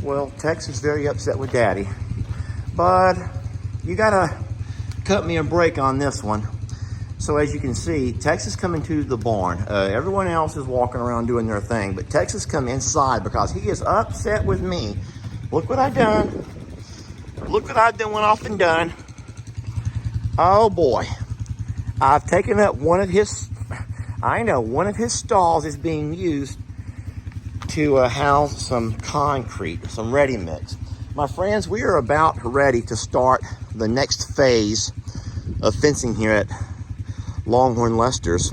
Well, Tex is very upset with Daddy. But you gotta cut me a break on this one. So as you can see, Tex is coming to the barn. Everyone else is walking around doing their thing, but Tex has come inside because he is upset with me. Look what I done. Look what I done, went off and done. Oh boy. I've taken up one of his stalls is being used to house some concrete, some ready mix. My friends, we are about ready to start the next phase of fencing here at Longhorn Lester's,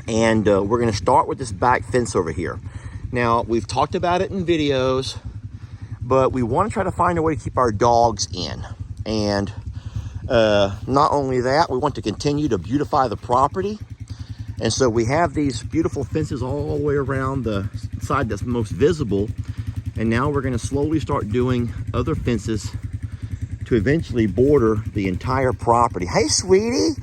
and we're going to start with this back fence over here. Now, we've talked about it in videos, but we want to try to find a way to keep our dogs in. And not only that, we want to continue to beautify the property. And so we have these beautiful fences all the way around the side that's most visible. And now we're going to slowly start doing other fences to eventually border the entire property. Hey, sweetie.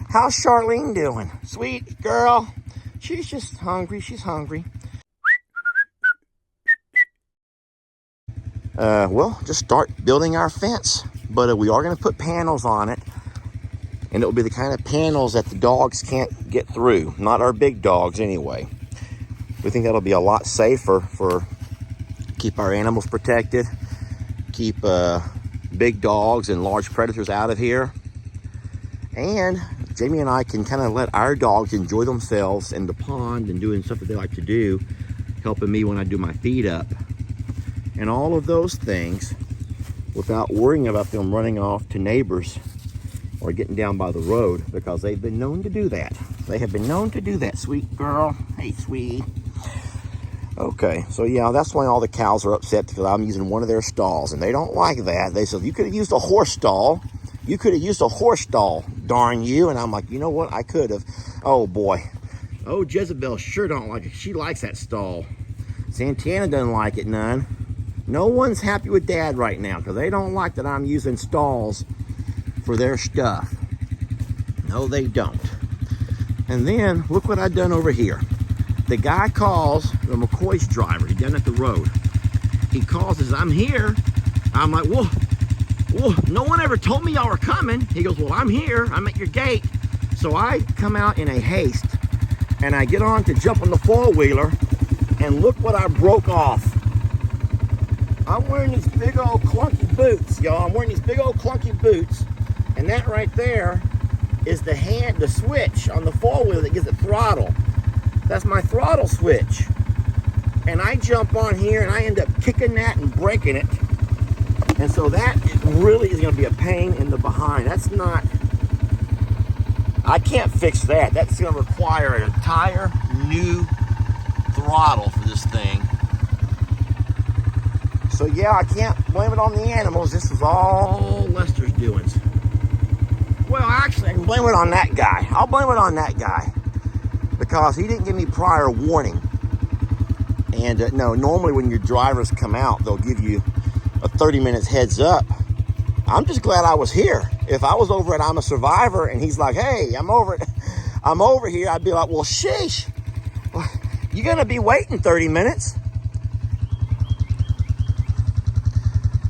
How's Charlene doing? Sweet girl. She's just hungry. She's hungry. We'll just start building our fence. But we are going to put panels on it. And it'll be the kind of panels that the dogs can't get through. Not our big dogs anyway. We think that'll be a lot safer for keep our animals protected. Keep big dogs and large predators out of here. And Jamie and I can kind of let our dogs enjoy themselves in the pond and doing stuff that they like to do, helping me when I do my feed up. And all of those things without worrying about them running off to neighbors or getting down by the road, because they've been known to do that. They have been known to do that, sweet girl. Hey, sweetie. Okay, so yeah, that's why all the cows are upset, because I'm using one of their stalls, and they don't like that. They said, you could have used a horse stall. You could have used a horse stall, darn you. And I'm like, you know what? I could have. Oh, boy. Oh, Jezebel sure don't like it. She likes that stall. Santana doesn't like it none. No one's happy with Dad right now because they don't like that I'm using stalls for their stuff. No, they don't. And then, look what I've done over here. The guy calls, the McCoy's driver. He's down at the road. He calls and says, I'm here. I'm like, whoa. Well, no one ever told me y'all were coming. He goes, well, I'm here. I'm at your gate. So I come out in a haste, and I get on to jump on the four-wheeler, and look what I broke off. I'm wearing these big old clunky boots, y'all. I'm wearing these big old clunky boots, and that right there is the switch on the four-wheeler that gives it throttle. That's my throttle switch. And I jump on here, and I end up kicking that and breaking it. And so that really is going to be a pain in the behind. That's not, I can't fix that. That's going to require an entire new throttle for this thing. So yeah, I can't blame it on the animals. This is all Lester's doings. Well, actually, I can blame it on that guy. I'll blame it on that guy because he didn't give me prior warning. And no, normally when your drivers come out, they'll give you a 30 minutes heads up. I'm just glad I was here. If I was over at I'm a Survivor and he's like, hey, I'm over here, I'd be like, well, sheesh, you're gonna be waiting 30 minutes.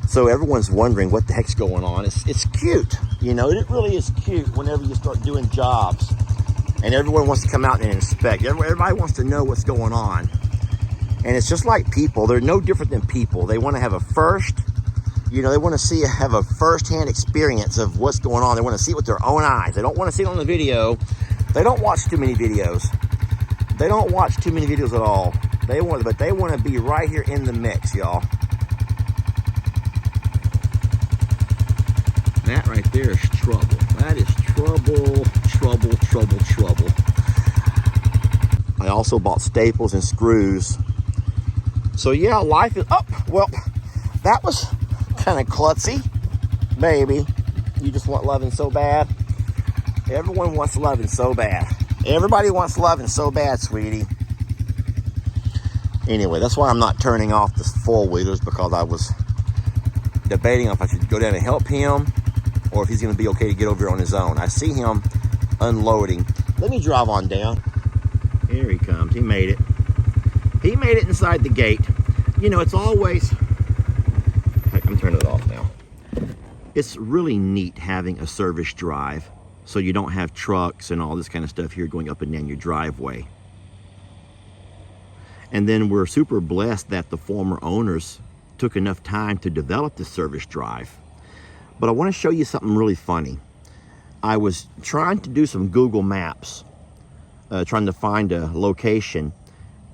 So everyone's wondering what the heck's going on. It's cute, you know, it really is cute whenever you start doing jobs and everyone wants to come out and inspect. Everybody wants to know what's going on. And it's just like people. They're no different than people. They want to have a they want to have a first-hand experience of what's going on. They want to see it with their own eyes. They don't want to see it on the video. They don't watch too many videos. They don't watch too many videos at all. But they want to be right here in the mix, y'all. That right there is trouble. That is trouble, trouble, trouble, trouble. I also bought staples and screws. So yeah, life is up. Well, that was kind of klutzy. Baby, you just want loving so bad. Everyone wants loving so bad. Everybody wants loving so bad, sweetie. Anyway, that's why I'm not turning off the four-wheelers, because I was debating if I should go down and help him or if he's going to be okay to get over here on his own. I see him unloading. Let me drive on down. Here he comes. He made it. He made it inside the gate. You know, it's always I'm turning it off now. It's really neat having a service drive so you don't have trucks and all this kind of stuff here going up and down your driveway. And then we're super blessed that the former owners took enough time to develop the service drive. But I want to show you something really funny. I was trying to do some Google Maps, trying to find a location,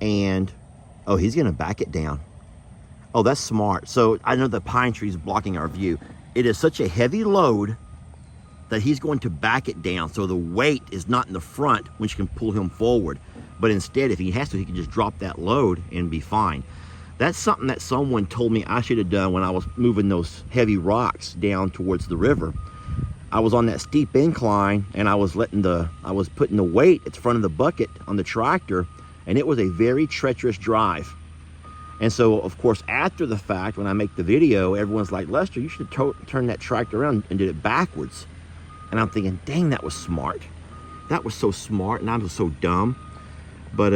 and oh, he's gonna back it down. Oh, that's smart. So I know the pine tree is blocking our view. It is such a heavy load that he's going to back it down so the weight is not in the front, which can pull him forward. But instead, if he has to, he can just drop that load and be fine. That's something that someone told me I should have done when I was moving those heavy rocks down towards the river. I was on that steep incline and I was putting the weight at the front of the bucket on the tractor, and it was a very treacherous drive. And so, of course, after the fact, when I make the video, everyone's like, Lester, you should turn that tractor around and did it backwards. And I'm thinking, dang, that was smart. That was so smart, and I was so dumb. But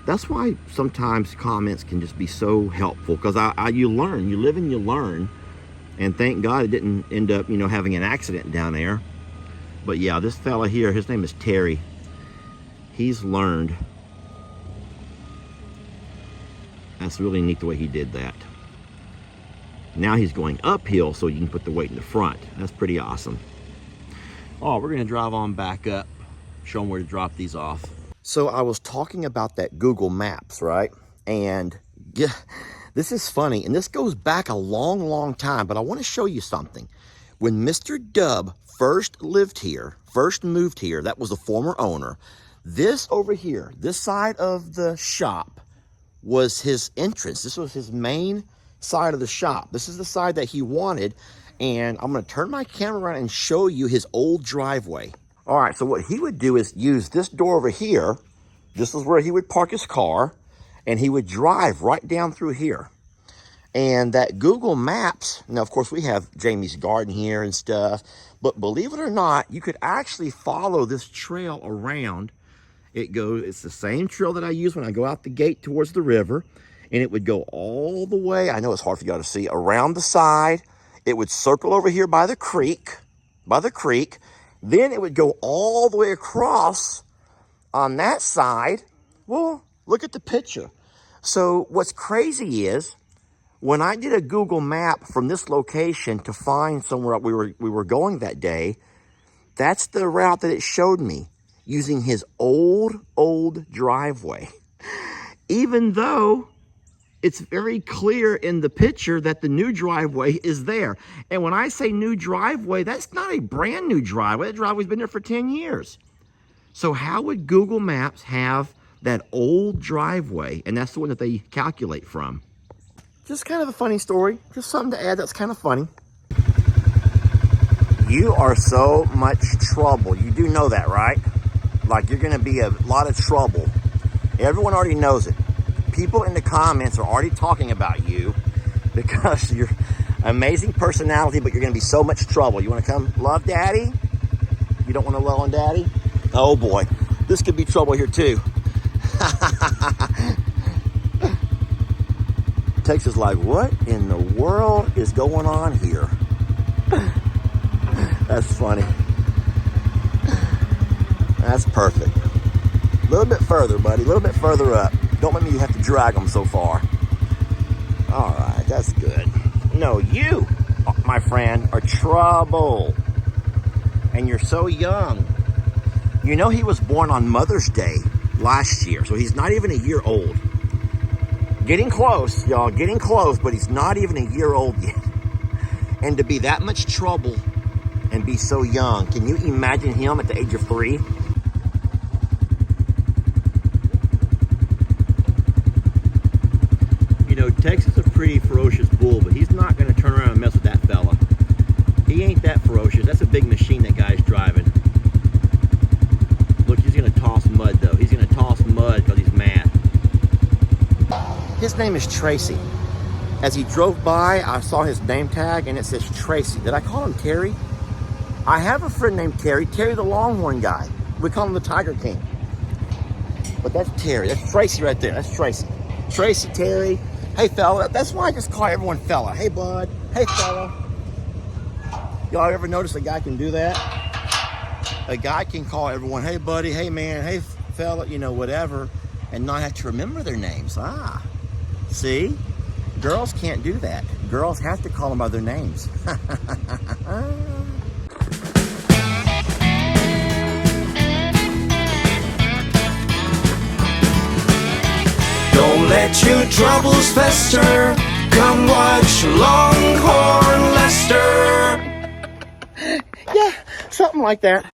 that's why sometimes comments can just be so helpful, because you learn, you live and you learn. And thank God it didn't end up, having an accident down there. But yeah, this fella here, his name is Terry. He's learned. That's really neat the way he did that. Now he's going uphill so you can put the weight in the front. That's pretty awesome. Oh, we're gonna drive on back up, show them where to drop these off. So I was talking about that Google Maps, right? And yeah, this is funny, and this goes back a long, long time, but I want to show you something. When Mr. Dub first moved here, that was the former owner. This over here, this side of the shop was his entrance. This was his main side of the shop. This is the side that he wanted, and I'm going to turn my camera around and show you his old driveway. All right, so what he would do is use this door over here. This is where he would park his car, and he would drive right down through here. And that Google Maps, now of course we have Jamie's garden here and stuff, but believe it or not, you could actually follow this trail around. It's the same trail that I use when I go out the gate towards the river, and it would go all the way, I know it's hard for y'all to see, around the side. It would circle over here by the creek, then it would go all the way across on that side. Well, look at the picture. So what's crazy is, when I did a Google map from this location to find somewhere we were going that day, that's the route that it showed me, using his old driveway. Even though it's very clear in the picture that the new driveway is there. And when I say new driveway, that's not a brand new driveway. That driveway's been there for 10 years. So how would Google Maps have that old driveway? And that's the one that they calculate from. Just kind of a funny story. Just something to add that's kind of funny. You are so much trouble. You do know that, right? Like, you're going to be a lot of trouble. Everyone already knows it. People in the comments are already talking about you because you're amazing personality, but you're going to be so much trouble. You want to come love Daddy? You don't want to love on Daddy? Oh boy, this could be trouble here too. Texas like, what in the world is going on here? That's funny. That's perfect. A little bit further, buddy. A little bit further up. Don't let me have to drag them so far. All right, that's good. No, you, my friend, are trouble. And you're so young. You know he was born on Mother's Day last year, so he's not even a year old. Getting close, y'all, getting close, but he's not even a year old yet. And to be that much trouble and be so young, can you imagine him at the age of 3? Texas is a pretty ferocious bull, but he's not going to turn around and mess with that fella. He ain't that ferocious. That's a big machine that guy's driving. Look, he's going to toss mud, though. He's going to toss mud because he's mad. His name is Tracy. As he drove by, I saw his name tag, and it says Tracy. Did I call him Terry? I have a friend named Terry the Longhorn guy. We call him the Tiger King. But that's Terry. That's Tracy right there. That's Tracy. Tracy, Terry. Hey, fella. That's why I just call everyone fella. Hey, bud. Hey, fella. Y'all ever notice a guy can do that? A guy can call everyone, hey, buddy, hey, man, hey, fella, you know, whatever, and not have to remember their names. Ah, see? Girls can't do that. Girls have to call them by their names. Don't let your troubles fester. Come watch Longhorn Lester. Yeah, something like that.